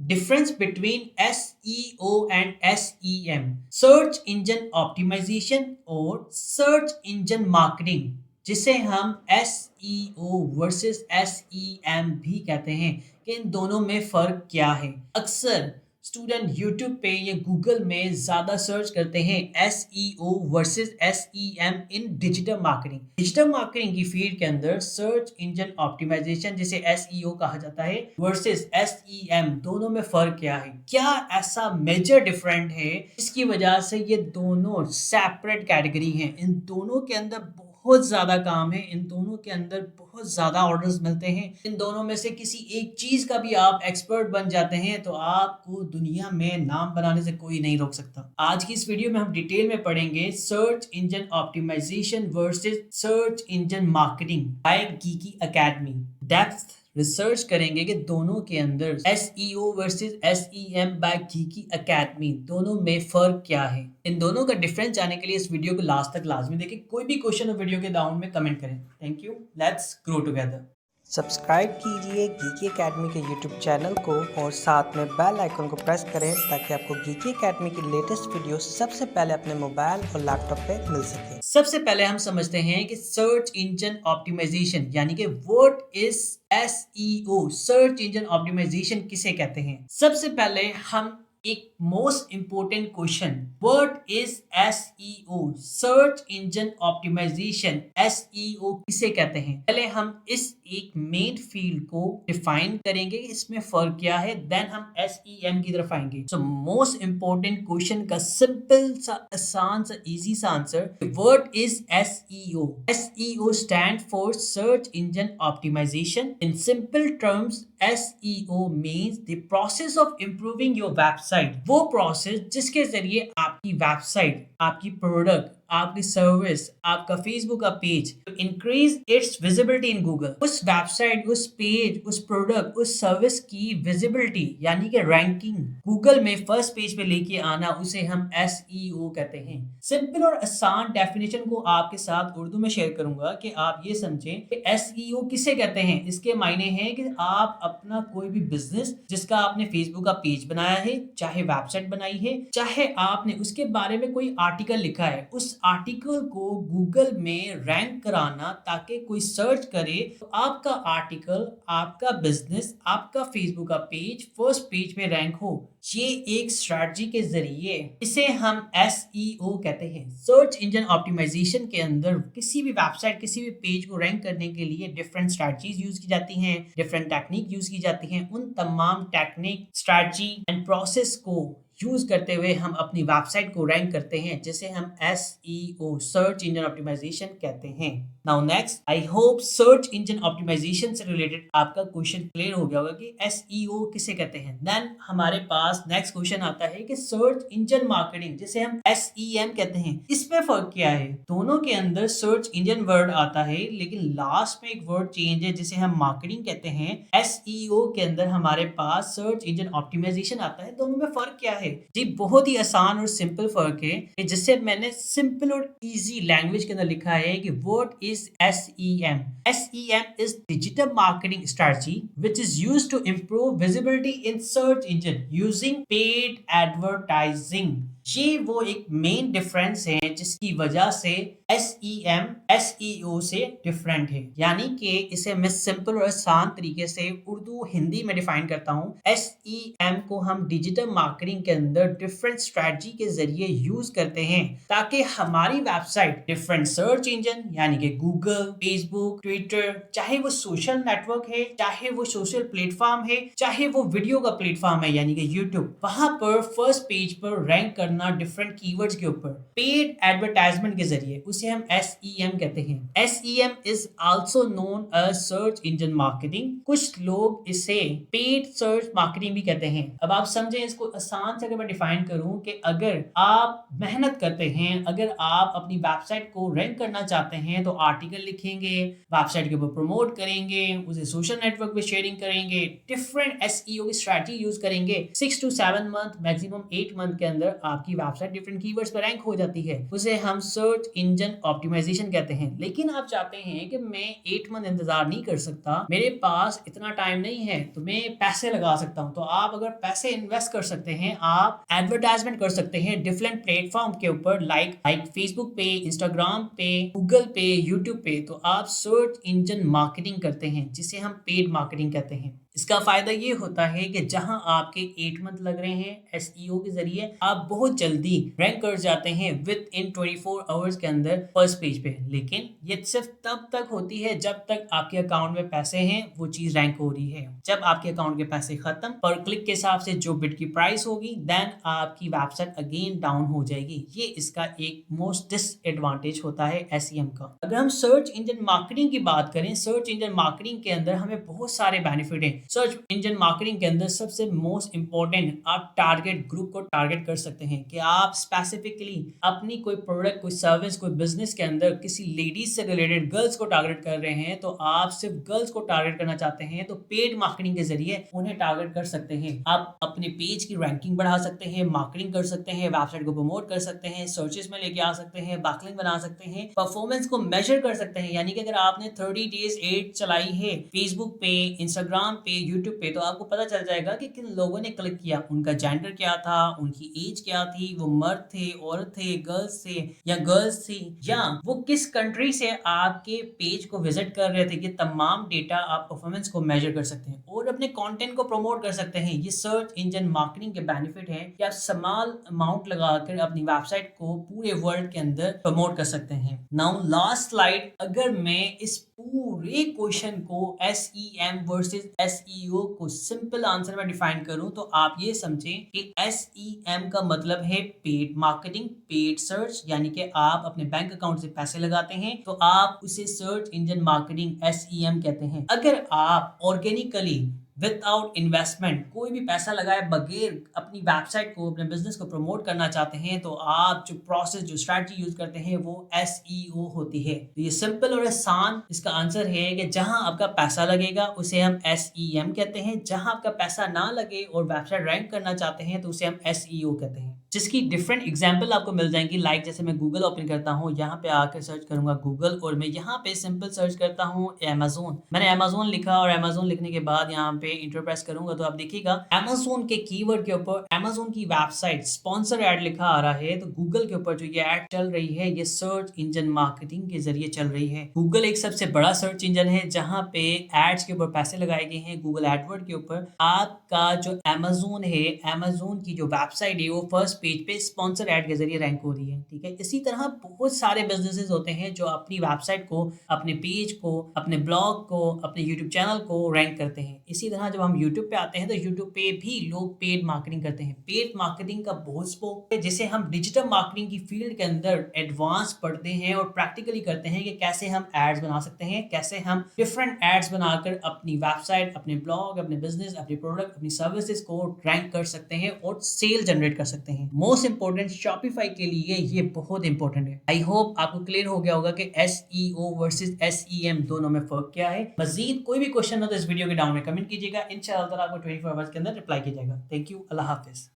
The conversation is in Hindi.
Difference between SEO and SEM, search engine optimization और search engine marketing, जिसे हम SEO वर्सेस SEM भी कहते हैं, कि इन दोनों में फ़र्क क्या है। अक्सर स्टूडेंट यूट्यूब पे या गूगल में ज़्यादा सर्च करते हैं SEO वर्सेस SEM इन डिजिटल मार्केटिंग। डिजिटल मार्केटिंग की फील्ड के अंदर सर्च इंजन ऑप्टिमाइजेशन, जिसे SEO कहा जाता है, वर्सेस SEM, दोनों में फ़र्क क्या है? क्या ऐसा मेजर डिफरेंट है जिसकी वजह से ये दोनों सेपरेट कैटेगरी हैं? इन दोनों के अंदर बहुत ज़्यादा काम है, इन दोनों के अंदर बहुत ज़्यादा ऑर्डर्स मिलते हैं। इन दोनों में से किसी एक चीज़ का भी आप एक्सपर्ट बन जाते हैं तो आपको दुनिया में नाम बनाने से कोई नहीं रोक सकता। आज की इस वीडियो में हम डिटेल में पढ़ेंगे search engine optimization versus search engine marketing by Geeky Academy. Depth research करेंगे कि दोनों के अंदर SEO versus SEM by Geeky Academy, दोनों में फर्क क्या है। इन दोनों का डिफरेंस जानने के लिए इस वीडियो को लास्ट तक लाजमी देखें। कोई भी क्वेश्चन हो वीडियो के डाउन में कमेंट करें। Thank you, let's grow together. Subscribe कीजिए गीकी एकेडमी के यूट्यूब चैनल को और साथ में बेल आइकन को प्रेस करें ताकि आपको गीकी एकेडमी की लेटेस्ट वीडियो सबसे पहले अपने मोबाइल और लैपटॉप पे मिल सके। सबसे पहले हम समझते हैं कि सर्च इंजन ऑप्टिमाइजेशन यानी कि what is SEO, search engine optimization किसे कहते हैं। सबसे पहले हम एक most important question, what is SEO, search engine optimization, SEO किसे कहते हैं, पहले हम इस एक मेन फील्ड को डिफाइन करेंगे, इसमें फर्क क्या है, देन हम SEM की तरफ आएंगे। सो मोस्ट इंपोर्टेंट क्वेश्चन का सिंपल सा आसान सा इजी सा answer, what is SEO? SEO stand for search engine optimization. In simple terms SEO means the process of improving your website, वो प्रोसेस जिसके जरिए आपकी वेबसाइट, आपकी प्रोडक्ट, आपकी सर्विस, आपका फेसबुक का page increase its visibility in Google. उस वेबसाइट, उस पेज, उस प्रोडक्ट, उस सर्विस की विजिबिलिटी यानी कि रैंकिंग गूगल में फर्स्ट पेज पे लेके आना, उसे हम SEO कहते हैं। सिंपल और आसान डेफिनेशन को आपके साथ उर्दू में शेयर करूंगा कि आप ये समझें कि SEO किसे कहते हैं। इसके मायने हैं कि आप अपना कोई भी बिजनेस जिसका आपने फेसबुक का पेज बनाया है, चाहे वेबसाइट बनाई है, चाहे आपने उसके बारे में कोई आर्टिकल लिखा है, उस आर्टिकल को गूगल में रैंक कराना ताकि कोई सर्च करे तो आपका आर्टिकल, आपका बिजनेस, आपका फेसबुक का पेज फर्स्ट पेज पे रैंक हो। ये एक स्ट्रैटेजी के जरिए इसे हम SEO कहते हैं। सर्च इंजन ऑप्टिमाइजेशन के अंदर किसी भी वेबसाइट, किसी भी पेज को रैंक करने के लिए डिफरेंट स्ट्रैटेजीज यूज की जाती हैं, डिफरेंट टेक्निक यूज की जाती हैं। उन तमाम टेक्निक, स्ट्रैटेजी एंड प्रोसेस को यूज करते हुए हम अपनी वेबसाइट को रैंक करते हैं, जिसे हम SEO, सर्च इंजन ऑप्टिमाइजेशन कहते हैं। Now next, I hope search engine optimization से रिलेटेड आपका क्वेश्चन क्लियर हो गया होगा कि SEO किसे कहते हैं। देन हमारे पास नेक्स्ट क्वेश्चन आता है कि सर्च इंजन मार्केटिंग, जिसे हम SEM कहते हैं, इसमें फर्क क्या है। दोनों के अंदर सर्च इंजन वर्ड आता है, लेकिन लास्ट में एक वर्ड चेंज है जिसे हम मार्केटिंग कहते हैं। SEO के अंदर हमारे पास सर्च इंजन ऑप्टिमाइजेशन आता है। दोनों में फर्क क्या है जी? बहुत ही आसान और सिंपल फर्क है कि जिससे मैंने सिंपल और इजी लैंग्वेज के अंदर लिखा है कि what is SEM? SEM is digital marketing strategy which is used to improve visibility in search engine using paid advertising। ये वो एक मेन डिफरेंस है जिसकी वजह से SEM SEO से डिफरेंट है। यानी कि इसे मैं सिंपल और आसान तरीके से उर्दू हिंदी में डिफाइन करता हूँ। SEM को हम डिजिटल मार्केटिंग के अंदर डिफरेंट स्ट्रैटेजी के जरिए यूज करते हैं ताकि हमारी वेबसाइट डिफरेंट सर्च इंजन यानी कि गूगल, फेसबुक, ट्विटर, चाहे वो सोशल नेटवर्क है, चाहे वो सोशल प्लेटफॉर्म है, चाहे वो वीडियो का प्लेटफॉर्म है यानी कि यूट्यूब, वहां पर फर्स्ट पेज पर रैंक करना डिफरेंट कीवर्ड्स के ऊपर पेड एडवर्टाइजमेंट के जरिए, उसे हम SEM कहते हैं। SEM is also known as search engine marketing. कुछ लोग इसे पेड सर्च मार्केटिंग भी कहते हैं। अब आप समझें इसको आसान से अगर मैं डिफाइन करूं कि अगर आप मेहनत करते हैं, अगर आप अपनी वेबसाइट को रैंक करना चाहते हैं तो आर्टिकल लिखेंगे, वेबसाइट के ऊपर प्रमोट करेंगे, उसे सोशल नेटवर्क पे शेयरिंग करेंगे, डिफरेंट SEO की स्ट्रैटेजी यूज करेंगे। 6 to 7 मंथ, मैक्सिमम 8 मंथ के अंदर आपकी आपकी वेबसाइट डिफरेंट कीवर्ड्स पर रैंक हो जाती है, उसे हम सर्च इंजन ऑप्टिमाइजेशन कहते हैं। लेकिन आप चाहते हैं कि मैं 8 मंथ इंतजार नहीं कर सकता, मेरे पास इतना टाइम नहीं है, तो मैं पैसे लगा सकता हूं। तो आप अगर पैसे इन्वेस्ट कर सकते हैं, आप एडवर्टाइजमेंट कर सकते हैं डिफरेंट प्लेटफॉर्म के ऊपर, लाइक फेसबुक पे, इंस्टाग्राम पे, गूगल पे, यूट्यूब पे। तो आप सर्च इंजन मार्केटिंग करते हैं, जिसे हम पेड मार्केटिंग कहते हैं। इसका फायदा ये होता है कि जहां आपके 8 मंथ लग रहे हैं एसईओ के जरिए, आप बहुत जल्दी रैंक कर जाते हैं विद इन 24 आवर्स के अंदर फर्स्ट पेज पे। लेकिन ये सिर्फ तब तक होती है जब तक आपके अकाउंट में पैसे हैं, वो चीज रैंक हो रही है। जब आपके अकाउंट के पैसे खत्म, पर क्लिक के हिसाब से जो बिट की प्राइस होगी, देन आपकी वेबसाइट अगेन डाउन हो जाएगी। ये इसका एक मोस्ट डिसएडवांटेज होता है एसईएम का। अगर हम सर्च इंजन मार्केटिंग की बात करें, सर्च इंजन मार्केटिंग के अंदर हमें बहुत सारे बेनिफिट हैं। सर्च इंजन मार्केटिंग के अंदर सबसे मोस्ट इंपॉर्टेंट, आप टारगेट ग्रुप को टारगेट कर सकते हैं कि आप स्पेसिफिकली अपनी कोई प्रोडक्ट, कोई सर्विस, कोई बिजनेस के अंदर किसी लेडीज से रिलेटेड गर्ल्स को टारगेट कर रहे हैं, तो आप सिर्फ गर्ल्स को टारगेट करना चाहते हैं, तो पेड मार्केटिंग के जरिए उन्हें टारगेट कर सकते हैं। आप अपने पेज की रैंकिंग बढ़ा सकते हैं, मार्केटिंग कर सकते हैं, वेबसाइट को प्रमोट कर सकते हैं, सर्चेस में लेके आ सकते हैं, बैकलिंक बना सकते हैं, परफॉर्मेंस को मेजर कर सकते हैं। यानी कि अगर आपने 30 डेज एड चलाई है फेसबुक पे, इंस्टाग्राम पे, यूट्यूब पे, तो आपको पता चल जाएगा कि किन लोगों ने क्लिक किया, उनका जेंडर क्या था, उनकी एज क्या थी, वो मर्द थे, औरत थे, गर्ल्स थे या गर्ल्स थी, या वो किस कंट्री से आपके पेज को विजिट कर रहे थे। ये तमाम डेटा आप परफॉर्मेंस को मेजर कर सकते हैं और अपने कंटेंट को प्रमोट कर सकते हैं। ये सर्च इंजन मार्केटिंग के बेनिफिट है कि आप स्मॉल अमाउंट लगाकर अपनी वेबसाइट को पूरे वर्ल्ड के अंदर प्रमोट कर सकते हैं। नाउ लास्ट स्लाइड, अगर मैं इस पूरे क्वेश्चन को SEM वर्सेस SEO को सिंपल आंसर में डिफाइन करूं, तो आप ये समझें कि SEM का मतलब है पेड मार्केटिंग, पेड सर्च, यानी कि आप अपने बैंक अकाउंट से पैसे लगाते हैं, तो आप उसे सर्च इंजन मार्केटिंग SEM कहते हैं। अगर आप ऑर्गेनिकली विदाउट इन्वेस्टमेंट, कोई भी पैसा लगाए बगैर अपनी वेबसाइट को, अपने बिजनेस को प्रमोट करना चाहते हैं, तो आप जो प्रोसेस, जो स्ट्रैटेजी यूज करते हैं, वो SEO होती है। तो ये सिंपल और आसान इसका आंसर है कि जहां आपका पैसा लगेगा उसे हम SEM कहते हैं, जहां आपका पैसा ना लगे और वेबसाइट रैंक करना चाहते हैं तो उसे हम SEO कहते हैं। जिसकी डिफरेंट एग्जाम्पल आपको मिल जाएंगी, लाइक जैसे मैं गूगल ओपन करता हूँ, यहाँ पे आकर सर्च करूंगा गूगल, और मैं यहाँ पे सिंपल सर्च करता हूँ Amazon। मैंने Amazon लिखा और Amazon लिखने के बाद यहाँ पे इंटर प्रेस करूंगा, तो आप देखिएगा Amazon के कीवर्ड के ऊपर Amazon की वेबसाइट स्पॉन्सर एड लिखा आ रहा है। तो गूगल के ऊपर जो ये एड चल रही है, ये सर्च इंजन मार्केटिंग के जरिए चल रही है। गूगल एक सबसे बड़ा सर्च इंजन है जहाँ पे एड्स के ऊपर पैसे लगाए गए हैं। गूगल एडवर्ड के ऊपर आपका जो Amazon है, Amazon की जो वेबसाइट है, वो फर्स्ट पेज पे स्पॉन्सर ऐड के जरिए रैंक हो रही है। ठीक है, इसी तरह बहुत सारे बिजनेसेस होते हैं जो अपनी वेबसाइट को, अपने पेज को, अपने ब्लॉग को, अपने यूट्यूब चैनल को रैंक करते हैं। इसी तरह जब हम यूट्यूब पे आते हैं, तो यूट्यूब पे भी लोग पेड मार्केटिंग करते हैं। पेड मार्केटिंग का बहुत स्कोप है, जिसे हम डिजिटल मार्केटिंग की फील्ड के अंदर एडवांस पढ़ते हैं और प्रैक्टिकली करते हैं कि कैसे हम एड्स बना सकते हैं, कैसे हम डिफरेंट एड्स बनाकर अपनी वेबसाइट, अपने ब्लॉग, अपने बिजनेस, अपनी प्रोडक्ट, अपनी सर्विसेज को रैंक कर सकते हैं और सेल जनरेट कर सकते हैं। मोस्ट इंपॉर्टेंट शॉपिफाई के लिए ये बहुत इंपॉर्टेंट है। आई होप आपको क्लियर हो गया होगा कि SEO वर्सेस SEM दोनों में फर्क क्या है। मजीद कोई भी क्वेश्चन हो तो इस वीडियो के डाउन में कमेंट कीजिएगा, इंशाल्लाह आपको 24 आवर्स के अंदर रिप्लाई किया जाएगा। Thank you, Allah Hafiz.